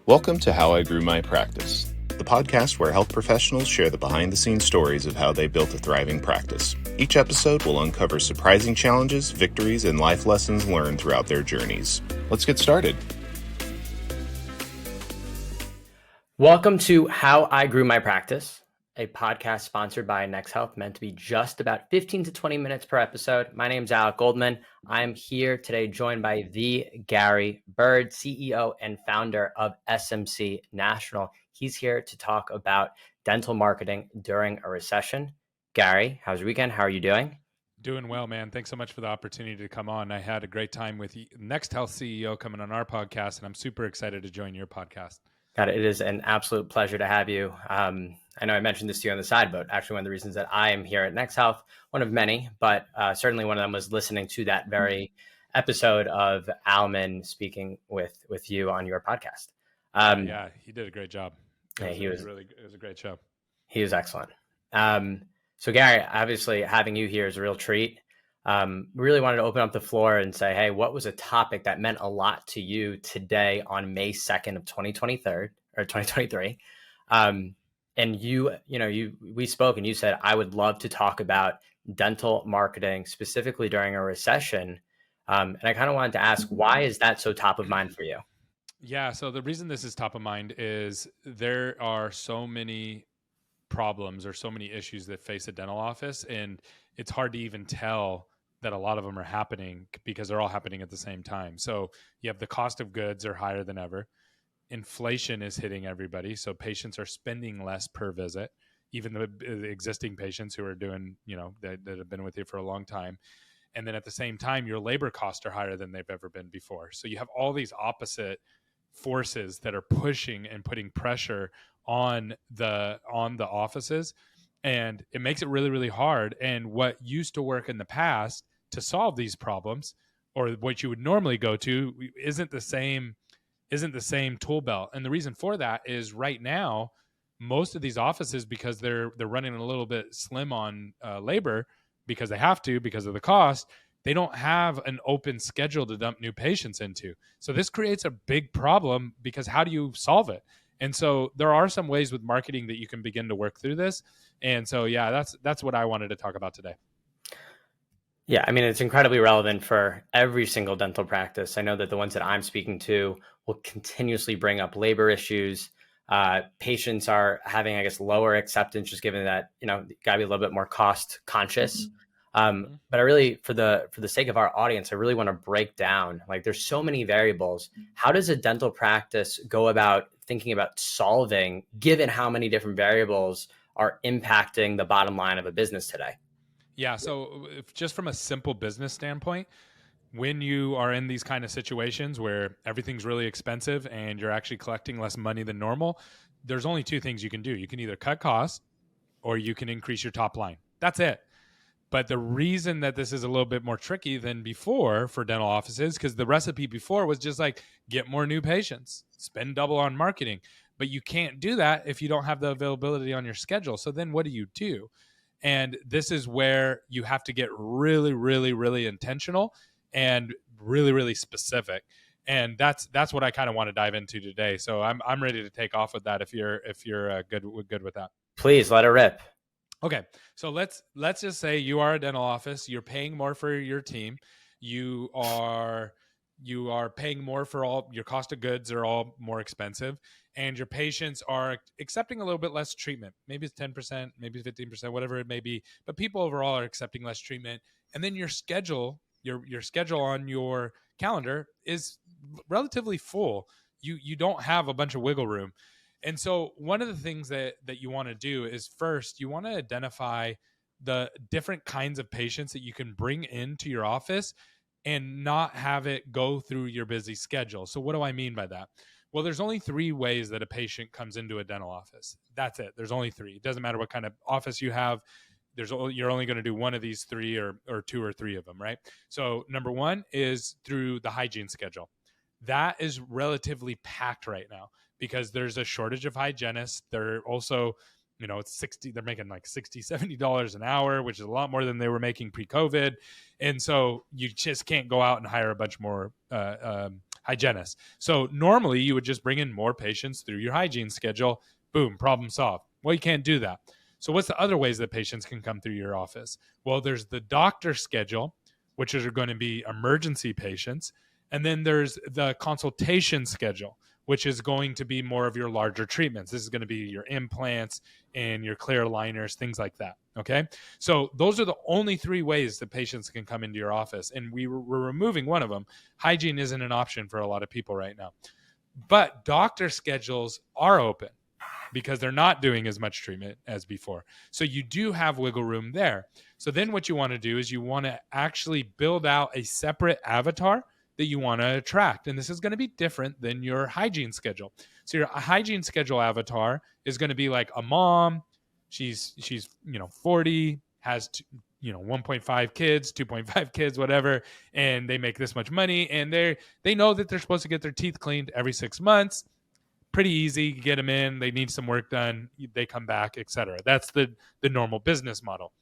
Welcome to How I Grew My Practice, the podcast where health professionals share the behind-the-scenes stories of how they built a thriving practice. Each episode will uncover surprising challenges, victories, and life lessons learned throughout their journeys. Let's get started. Welcome to How I Grew My Practice, a podcast sponsored by NexHealth, meant to be just about 15 to 20 minutes per episode. My name is Alec Goldman. I'm here today joined by the Gary Bird, CEO and founder of SMC National. He's here to talk about dental marketing during a recession. Gary, how's your weekend? How are you doing? Doing well, man. Thanks so much for the opportunity to come on. I had a great time with NexHealth CEO coming on our podcast, and I'm super excited to join your podcast. God, it is an absolute pleasure to have you. I know I mentioned this to you on the side, but actually one of the reasons that I am here at NexHealth, one of many, but certainly one of them was listening to that very episode of Alman speaking with you on your podcast. Yeah, he did a great job. It was a great show. He was excellent. So Gary, obviously having you here is a real treat. Really wanted to open up the floor and say, hey, what was a topic that meant a lot to you today on May 2nd of 2023? And we spoke and you said, I would love to talk about dental marketing specifically during a recession. And I kind of wanted to ask, why is that so top of mind for you? Yeah. So the reason this is top of mind is there are so many problems or so many issues that face a dental office, and it's hard to even tell that a lot of them are happening because they're all happening at the same time. So you have the cost of goods are higher than ever. Inflation is hitting everybody. So patients are spending less per visit, even the existing patients who are doing, that have been with you for a long time. And then at the same time, your labor costs are higher than they've ever been before. So you have all these opposite forces that are pushing and putting pressure on the offices. And it makes it really, really hard. And what used to work in the past to solve these problems, or what you would normally go to, isn't the same tool belt. And the reason for that is right now, most of these offices, because they're running a little bit slim on labor because they have to, because of the cost, they don't have an open schedule to dump new patients into. So this creates a big problem because how do you solve it? And so there are some ways with marketing that you can begin to work through this. And so, yeah, that's what I wanted to talk about today. Yeah, I mean, it's incredibly relevant for every single dental practice. I know that the ones that I'm speaking to will continuously bring up labor issues. Patients are having, I guess, lower acceptance, just given that, got to be a little bit more cost conscious. But I really, for the sake of our audience, I really want to break down, like, there's so many variables. How does a dental practice go about thinking about solving, given how many different variables are impacting the bottom line of a business today? Yeah. So just from a simple business standpoint, when you are in these kind of situations where everything's really expensive and you're actually collecting less money than normal, there's only two things you can do. You can either cut costs or you can increase your top line. That's it. But the reason that this is a little bit more tricky than before for dental offices, because the recipe before was just like, get more new patients, spend double on marketing. But you can't do that if you don't have the availability on your schedule. So then what do? And this is where you have to get really, really, really intentional and really, really specific. And that's what I kind of want to dive into today. So I'm ready to take off with that if you're good with that. Please let it rip. Okay. So let's just say you are a dental office, you're paying more for your team. You are paying more for all your cost of goods are all more expensive, and your patients are accepting a little bit less treatment. Maybe it's 10%, maybe 15%, whatever it may be, but people overall are accepting less treatment. And then your schedule, your schedule on your calendar is relatively full. You don't have a bunch of wiggle room. And so one of the things that you want to do is, first, you want to identify the different kinds of patients that you can bring into your office and not have it go through your busy schedule. So what do I mean by that? Well, there's only three ways that a patient comes into a dental office. That's it. There's only three. It doesn't matter what kind of office you have. You're only going to do one of these three or two or three of them, right? So number one is through the hygiene schedule. That is relatively packed right now because there's a shortage of hygienists. They're also, they're making like $60, $70 an hour, which is a lot more than they were making pre-COVID. And so you just can't go out and hire a bunch more hygienist. So normally you would just bring in more patients through your hygiene schedule. Boom, problem solved. Well, you can't do that. So what's the other ways that patients can come through your office? Well, there's the doctor schedule, which are going to be emergency patients. And then there's the consultation schedule, which is going to be more of your larger treatments. This is going to be your implants and your clear aligners, things like that. Okay. So those are the only 3 ways that patients can come into your office. And we're removing one of them. Hygiene isn't an option for a lot of people right now. But doctor schedules are open because they're not doing as much treatment as before. So you do have wiggle room there. So then what you want to do is you want to actually build out a separate avatar that you want to attract. And this is going to be different than your hygiene schedule. So your hygiene schedule avatar is going to be like a mom. She's 40, has 1.5 kids, 2.5 kids, whatever, and they make this much money, and they know that they're supposed to get their teeth cleaned every 6 months. Pretty easy. You get them in, they need some work done, they come back, etc. That's the normal business model.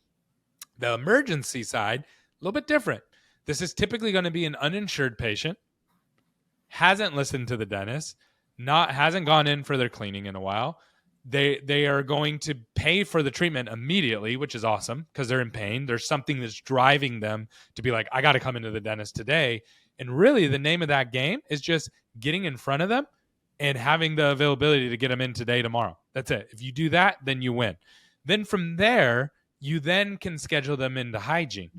The emergency side, a little bit different. This is typically going to be an uninsured patient, hasn't listened to the dentist, hasn't gone in for their cleaning in a while. They are going to pay for the treatment immediately, which is awesome because they're in pain. There's something that's driving them to be like, I got to come into the dentist today. And really the name of that game is just getting in front of them and having the availability to get them in today, tomorrow. That's it. If you do that, then you win. Then from there, you then can schedule them into hygiene,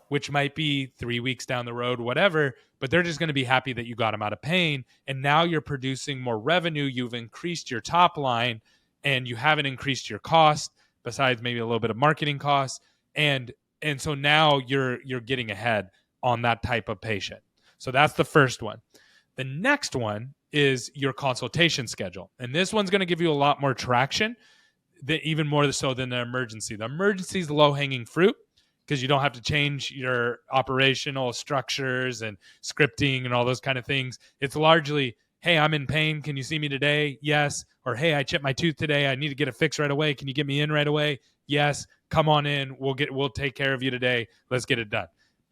which might be 3 weeks down the road, whatever, but they're just going to be happy that you got them out of pain. And now you're producing more revenue. You've increased your top line and you haven't increased your cost besides maybe a little bit of marketing costs. And so now you're getting ahead on that type of patient. So that's the first one. The next one is your consultation schedule. And this one's going to give you a lot more traction, even more so than the emergency. The emergency is the low-hanging fruit because you don't have to change your operational structures and scripting and all those kind of things. It's largely, hey, I'm in pain. Can you see me today? Yes. Or, hey, I chipped my tooth today. I need to get it fixed right away. Can you get me in right away? Yes. Come on in. We'll take care of you today. Let's get it done.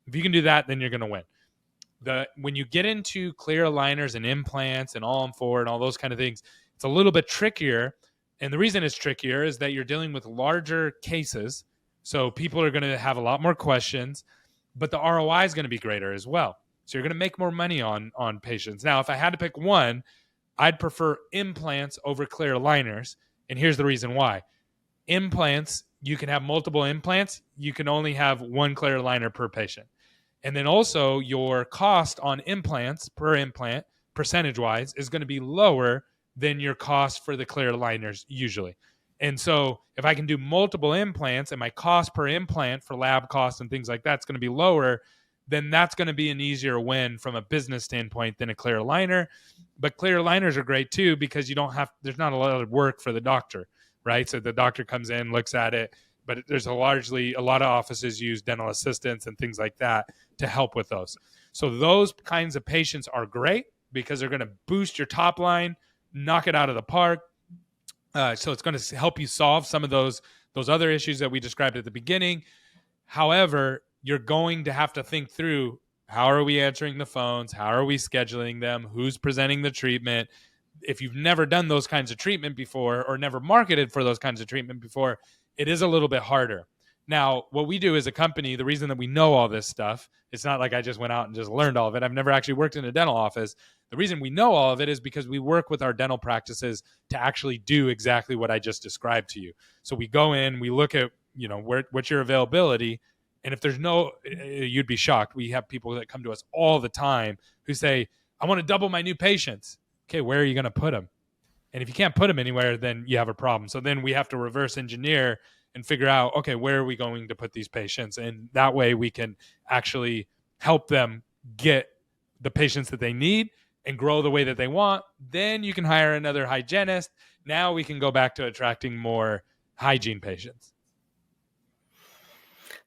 If you can do that, then you're going to win. When you get into clear aligners and implants and all-on-4 and all those kind of things, it's a little bit trickier. And the reason it's trickier is that you're dealing with larger cases. So people are going to have a lot more questions, but the ROI is going to be greater as well. So you're going to make more money on patients. Now, if I had to pick one, I'd prefer implants over clear aligners. And here's the reason why. Implants, you can have multiple implants. You can only have one clear aligner per patient. And then also your cost on implants per implant, percentage-wise, is going to be lower than your cost for the clear aligners usually. And so if I can do multiple implants and my cost per implant for lab costs and things like that is going to be lower, then that's going to be an easier win from a business standpoint than a clear aligner. But clear aligners are great too because there's not a lot of work for the doctor, right? So the doctor comes in, looks at it, but there's a lot of offices use dental assistants and things like that to help with those. So those kinds of patients are great because they're going to boost your top line, knock it out of the park. So it's going to help you solve some of those other issues that we described at the beginning. However, you're going to have to think through, how are we answering the phones? How are we scheduling them? Who's presenting the treatment? If you've never done those kinds of treatment before or never marketed for those kinds of treatment before, it is a little bit harder. Now, what we do as a company, the reason that we know all this stuff, it's not like I just went out and just learned all of it. I've never actually worked in a dental office. The reason we know all of it is because we work with our dental practices to actually do exactly what I just described to you. So we go in, we look at, what's your availability. And if there's you'd be shocked. We have people that come to us all the time who say, I want to double my new patients. Okay, where are you going to put them? And if you can't put them anywhere, then you have a problem. So then we have to reverse engineer and figure out, okay, where are we going to put these patients? And that way we can actually help them get the patients that they need and grow the way that they want. Then you can hire another hygienist. Now we can go back to attracting more hygiene patients.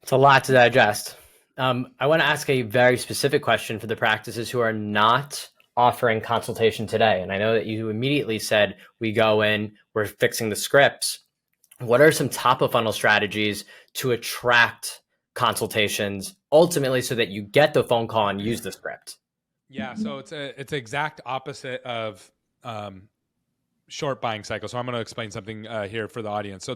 It's a lot to digest. I want to ask a very specific question for the practices who are not offering consultation today. And I know that you immediately said, we go in, we're fixing the scripts. What are some top of funnel strategies to attract consultations ultimately so that you get the phone call and use the script? Yeah, so it's exact opposite of short buying cycle. So I'm going to explain something here for the audience. So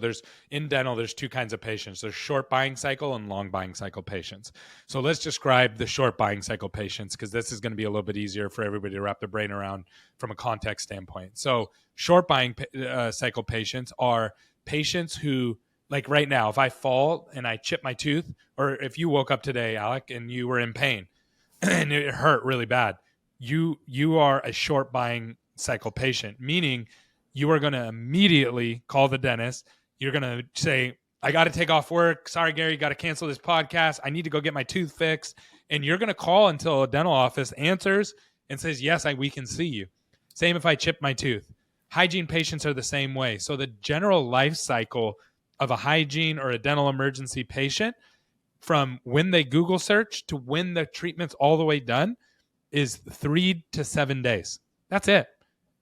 in dental, there's two kinds of patients. There's short buying cycle and long buying cycle patients. So let's describe the short buying cycle patients, because this is going to be a little bit easier for everybody to wrap their brain around from a context standpoint. So short buying cycle patients are patients who, like right now, if I fall and I chip my tooth, or if you woke up today, Alec, and you were in pain and it hurt really bad, you are a short buying cycle patient, meaning you are going to immediately call the dentist. You're going to say, I got to take off work. Sorry, Gary, got to cancel this podcast. I need to go get my tooth fixed. And you're going to call until a dental office answers and says, yes, we can see you. Same if I chip my tooth. Hygiene patients are the same way. So the general life cycle of a hygiene or a dental emergency patient, from when they Google search to when the treatment's all the way done, is 3 to 7 days. That's it.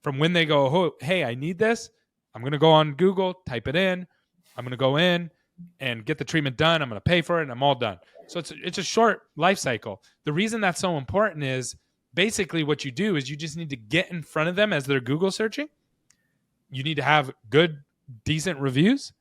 From when they go, oh, hey, I need this, I'm going to go on Google, type it in. I'm going to go in and get the treatment done. I'm going to pay for it, and I'm all done. So it's a short life cycle. The reason that's so important is basically what you do is you just need to get in front of them as they're Google searching. You need to have good, decent reviews,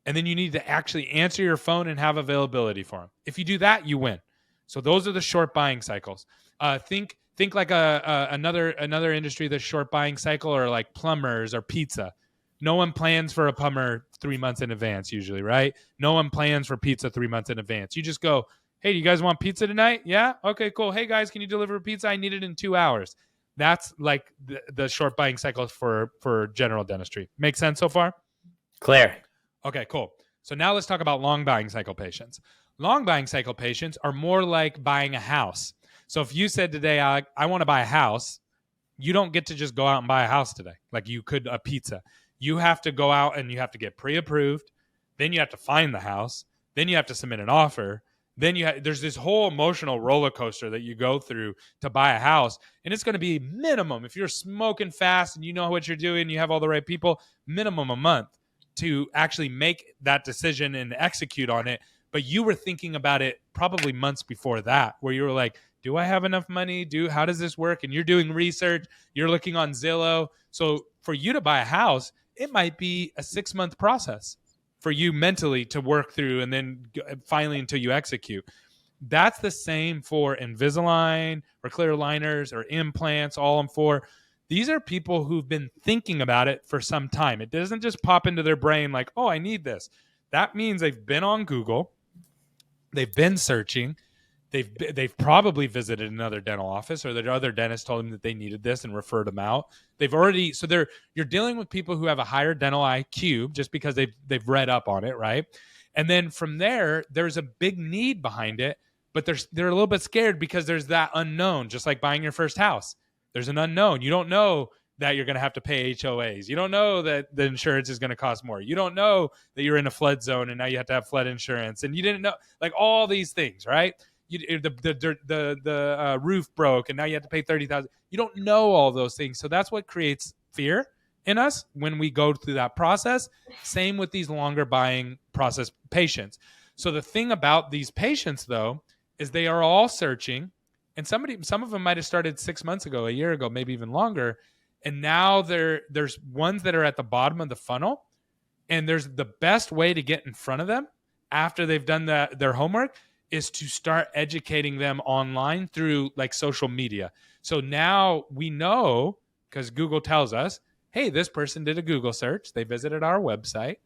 and then you need to actually answer your phone and have availability for them. If you do that, you win. So those are the short buying cycles. Think like another industry that's short buying cycle, or like plumbers or pizza. No one plans for a plumber 3 months in advance usually, right? No one plans for pizza 3 months in advance. You just go, hey, do you guys want pizza tonight? Yeah? Okay, cool. Hey, guys, can you deliver pizza? I need it in 2 hours. That's like the short buying cycles for general dentistry. Make sense so far? Clear. Okay, cool. So now let's talk about long buying cycle patients. Long buying cycle patients are more like buying a house. So if you said today, Alec, I want to buy a house, you don't get to just go out and buy a house today like you could a pizza. You have to go out and you have to get pre-approved. Then you have to find the house. Then you have to submit an offer. Then there's this whole emotional roller coaster that you go through to buy a house. And it's going to be minimum, if you're smoking fast and you know what you're doing, you have all the right people, minimum a month to actually make that decision and execute on it. But you were thinking about it probably months before that, where you were like, do I have enough money? How does this work? And you're doing research, you're looking on Zillow. So for you to buy a house, it might be a 6-month process for you mentally to work through, and then finally until you execute. That's the same for Invisalign or clear aligners or implants, all in four. These are people who've been thinking about it for some time. It doesn't just pop into their brain like, oh, I need this. That means they've been on Google, they've been searching, they've probably visited another dental office, or their other dentist told them that they needed this and referred them out. You're dealing with people who have a higher dental IQ just because they've read up on it, right? And then from there, there's a big need behind it, but they're a little bit scared because there's that unknown, just like buying your first house. There's an unknown. You don't know that you're going to have to pay HOAs. You don't know that the insurance is going to cost more. You don't know that you're in a flood zone and now you have to have flood insurance. And you didn't know, like, all these things, right? The roof broke and now you have to pay $30,000. You don't know all those things. So that's what creates fear in us when we go through that process. Same with these longer buying process patients. So the thing about these patients, though, is they are all searching. And some of them might have started 6 months ago, a year ago, maybe even longer. And now there's ones that are at the bottom of the funnel. And there's the best way to get in front of them after they've done their homework is to start educating them online through like social media. So now we know, because Google tells us, hey, this person did a Google search. They visited our website.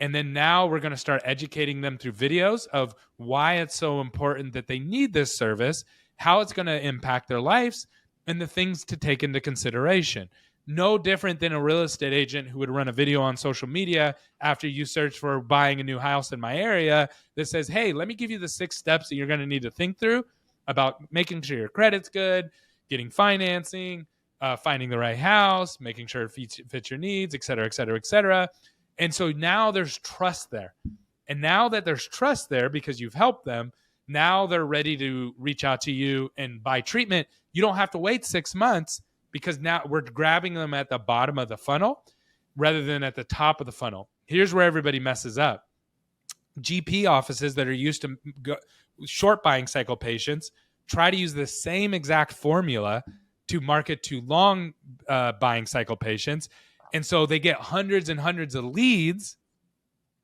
And then now we're going to start educating them through videos of why it's so important that they need this service, how it's going to impact their lives, and the things to take into consideration. No different than a real estate agent who would run a video on social media after you search for buying a new house in my area that says, hey, let me give you the 6 steps that you're going to need to think through about making sure your credit's good, getting financing, finding the right house, making sure it fits your needs, et cetera, et cetera, et cetera. And so now there's trust there. And now that there's trust there because you've helped them, now they're ready to reach out to you and buy treatment. You don't have to wait 6 months, because now we're grabbing them at the bottom of the funnel rather than at the top of the funnel. Here's where everybody messes up. GP offices that are used to short buying cycle patients try to use the same exact formula to market to long buying cycle patients. And so they get hundreds and hundreds of leads,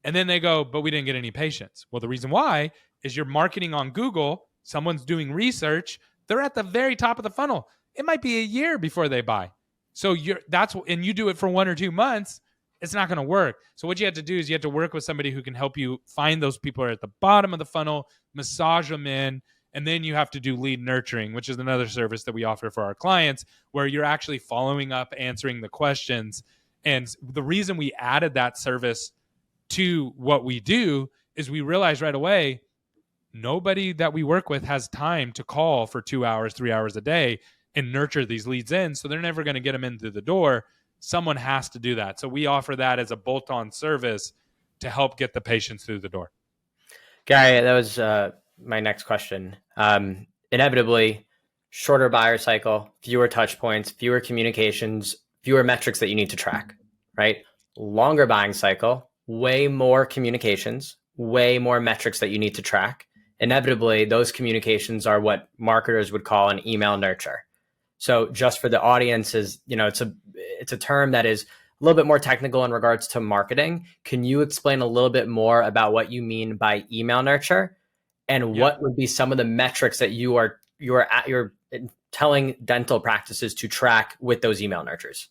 and then they go, but we didn't get any patients. Well, the reason why is you're marketing on Google, someone's doing research, they're at the very top of the funnel. It might be a year before they buy. So and you do it for 1 or 2 months, it's not going to work. So what you have to do is you have to work with somebody who can help you find those people who are at the bottom of the funnel, massage them in, and then you have to do lead nurturing, which is another service that we offer for our clients, where you're actually following up, answering the questions. And the reason we added that service to what we do is we realize right away, nobody that we work with has time to call for 2 hours, 3 hours a day and nurture these leads in. So they're never going to get them in through the door. Someone has to do that. So we offer that as a bolt-on service to help get the patients through the door. Gary, that was my next question. Inevitably, shorter buyer cycle, fewer touch points, fewer communications, fewer metrics that you need to track, right? Longer buying cycle, way more communications, way more metrics that you need to track. Inevitably, those communications are what marketers would call an email nurture. So just for the audience, it's a term that is a little bit more technical in regards to marketing. Can you explain a little bit more about what you mean by email nurture, and what would be some of the metrics that you're telling dental practices to track with those email nurtures?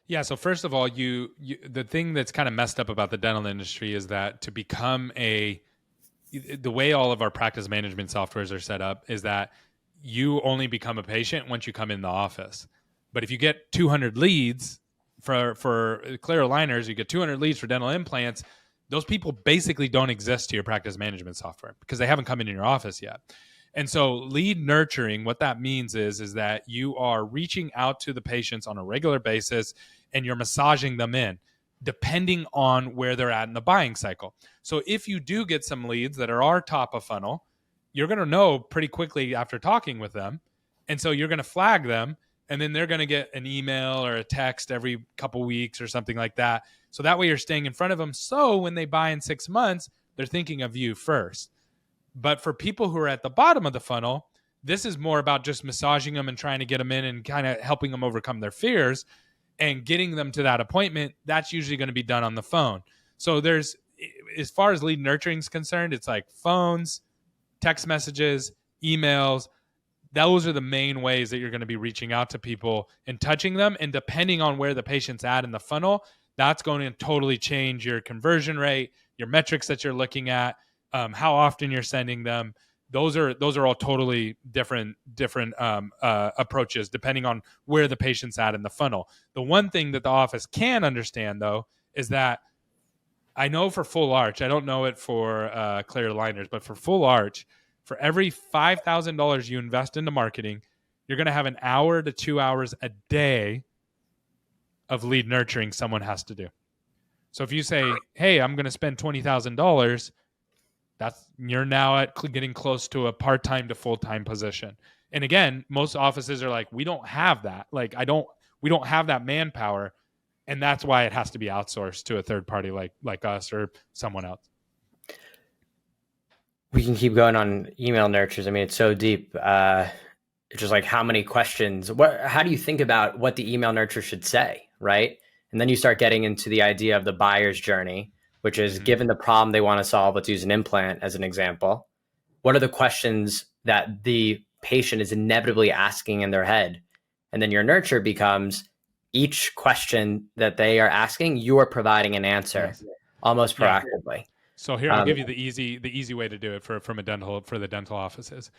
Yeah. So first of all, the thing that's kind of messed up about the dental industry is that to become the way all of our practice management softwares are set up is that you only become a patient once you come in the office. But if you get 200 leads for clear aligners, you get 200 leads for dental implants, those people basically don't exist to your practice management software because they haven't come in your office yet. And so lead nurturing, what that means is that you are reaching out to the patients on a regular basis and you're massaging them in depending on where they're at in the buying cycle. So if you do get some leads that are our top of funnel, you're going to know pretty quickly after talking with them. And so you're going to flag them, and then they're going to get an email or a text every couple weeks or something like that. So that way you're staying in front of them. So when they buy in 6 months, they're thinking of you first. But for people who are at the bottom of the funnel, this is more about just massaging them and trying to get them in and kind of helping them overcome their fears and getting them to that appointment. That's usually going to be done on the phone. So there's, as far as lead nurturing is concerned, it's like phones, text messages, emails. Those are the main ways that you're going to be reaching out to people and touching them. And depending on where the patient's at in the funnel, that's going to totally change your conversion rate, your metrics that you're looking at, how often you're sending them. Those are all totally different approaches depending on where the patient's at in the funnel. The one thing that the office can understand, though, is that I know for full arch, I don't know it for clear aligners, but for full arch, for every $5,000 you invest into marketing, you're going to have an hour to 2 hours a day of lead nurturing someone has to do. So if you say, hey, I'm going to spend $20,000, you're now at getting close to a part-time to full-time position. And again, most offices are like, we don't have that. Like, we don't have that manpower. And that's why it has to be outsourced to a third party like us or someone else. We can keep going on email nurtures. I mean, it's so deep. It's just like, how many questions? How do you think about what the email nurture should say, right? And then you start getting into the idea of the buyer's journey, which is given the problem they want to solve. Let's use an implant as an example. What are the questions that the patient is inevitably asking in their head? And then your nurture becomes each question that they are asking, you are providing an answer almost proactively. So here, I'll give you the easy way to do it for the dental offices.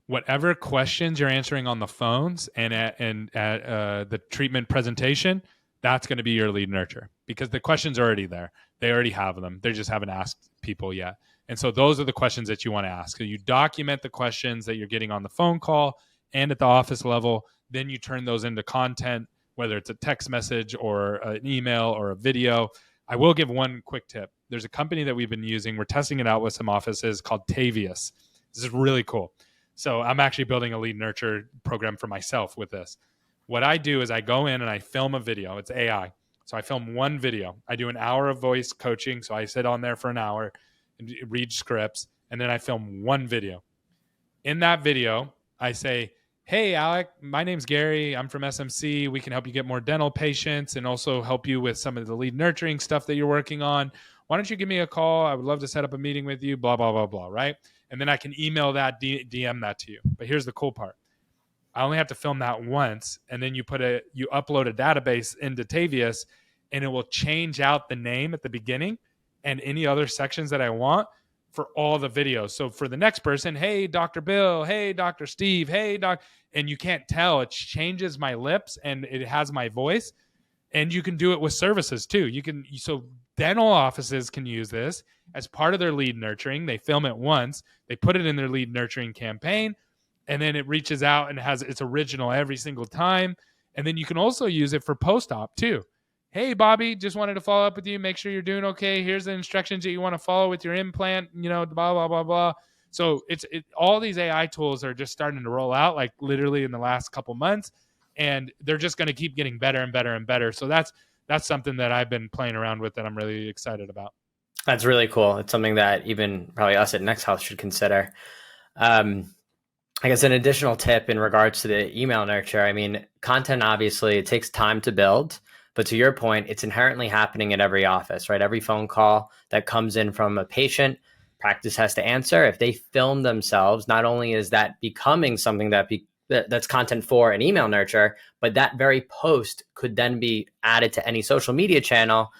Whatever questions you're answering on the phones and at the treatment presentation, that's going to be your lead nurture because the questions are already there. They already have them. They just haven't asked people yet. And so those are the questions that you want to ask. So you document the questions that you're getting on the phone call and at the office level. Then you turn those into content, whether it's a text message or an email or a video. I will give one quick tip. There's a company that we've been using. We're testing it out with some offices called Tavius. This is really cool. So I'm actually building a lead nurture program for myself with this. What I do is I go in and I film a video. It's AI. So I film one video. I do an hour of voice coaching. So I sit on there for an hour and read scripts. And then I film one video. In that video, I say, hey, Alec, my name's Gary. I'm from SMC. We can help you get more dental patients and also help you with some of the lead nurturing stuff that you're working on. Why don't you give me a call? I would love to set up a meeting with you, blah, blah, blah, blah, right? And then I can email that, DM that to you. But here's the cool part. I only have to film that once, and then you upload a database into Tavius, and it will change out the name at the beginning and any other sections that I want for all the videos. So for the next person, hey, Dr. Bill, hey, Dr. Steve, hey, Doc, and you can't tell, it changes my lips and it has my voice. And you can do it with services too. So dental offices can use this as part of their lead nurturing. They film it once, they put it in their lead nurturing campaign, and then it reaches out and has its original every single time. And then you can also use it for post-op too. Hey, Bobby, just wanted to follow up with you. Make sure you're doing okay. Here's the instructions that you want to follow with your implant, blah, blah, blah, blah. So all these AI tools are just starting to roll out, like literally in the last couple months, and they're just going to keep getting better and better and better. So that's something that I've been playing around with that I'm really excited about. That's really cool. It's something that even probably us at NexHealth should consider. I guess an additional tip in regards to the email nurture, I mean, content, obviously, it takes time to build. But to your point, it's inherently happening at every office, right? Every phone call that comes in from a patient, practice has to answer. If they film themselves, not only is that becoming something that's content for an email nurture, but that very post could then be added to any social media channel,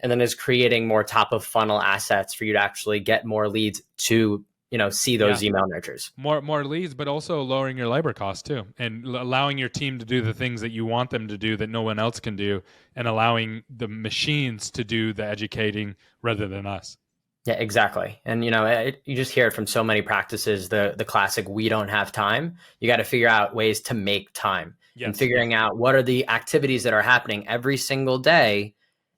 and then is creating more top of funnel assets for you to actually get more leads to see those email nurtures. More leads, but also lowering your labor costs too, and allowing your team to do the things that you want them to do that no one else can do, and allowing the machines to do the educating rather than us. Yeah, exactly. And you just hear it from so many practices, the classic, we don't have time. You got to figure out ways to make time. Yes. And figuring out what are the activities that are happening every single day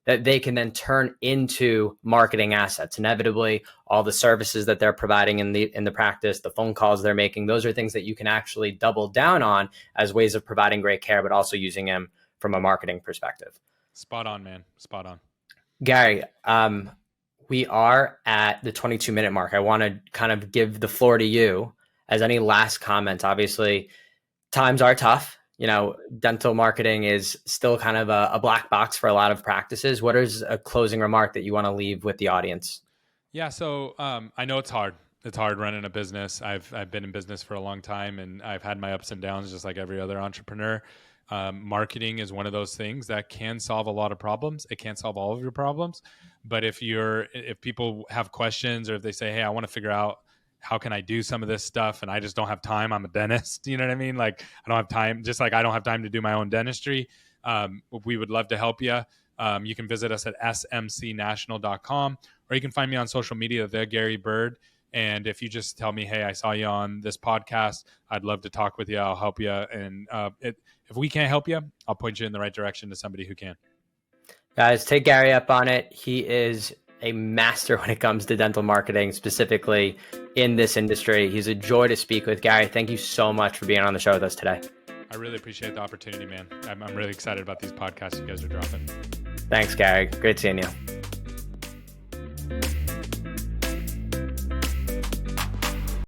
that they can then turn into marketing assets. Inevitably, all the services that they're providing in the practice, the phone calls they're making, those are things that you can actually double down on as ways of providing great care, but also using them from a marketing perspective. Spot on, man. Spot on. Gary, we are at the 22-minute mark. I want to kind of give the floor to you as any last comments. Obviously, times are tough. Dental marketing is still kind of a black box for a lot of practices. What is a closing remark that you want to leave with the audience? Yeah. So I know it's hard. It's hard running a business. I've been in business for a long time, and I've had my ups and downs just like every other entrepreneur. Marketing is one of those things that can solve a lot of problems. It can't solve all of your problems, but if people have questions, or if they say, hey, I want to figure out how can I do some of this stuff, and I just don't have time. I'm a dentist. You know what I mean? Like, I don't have time, just like I don't have time to do my own dentistry. We would love to help you. You can visit us at smcnational.com, or you can find me on social media, The Gary Bird. And if you just tell me, hey, I saw you on this podcast, I'd love to talk with you. I'll help you. And if we can't help you, I'll point you in the right direction to somebody who can. Guys, take Gary up on it. He is a master when it comes to dental marketing, specifically in this industry. He's a joy to speak with. Gary, thank you so much for being on the show with us today. I really appreciate the opportunity, man. I'm really excited about these podcasts you guys are dropping. Thanks, Gary. Great seeing you.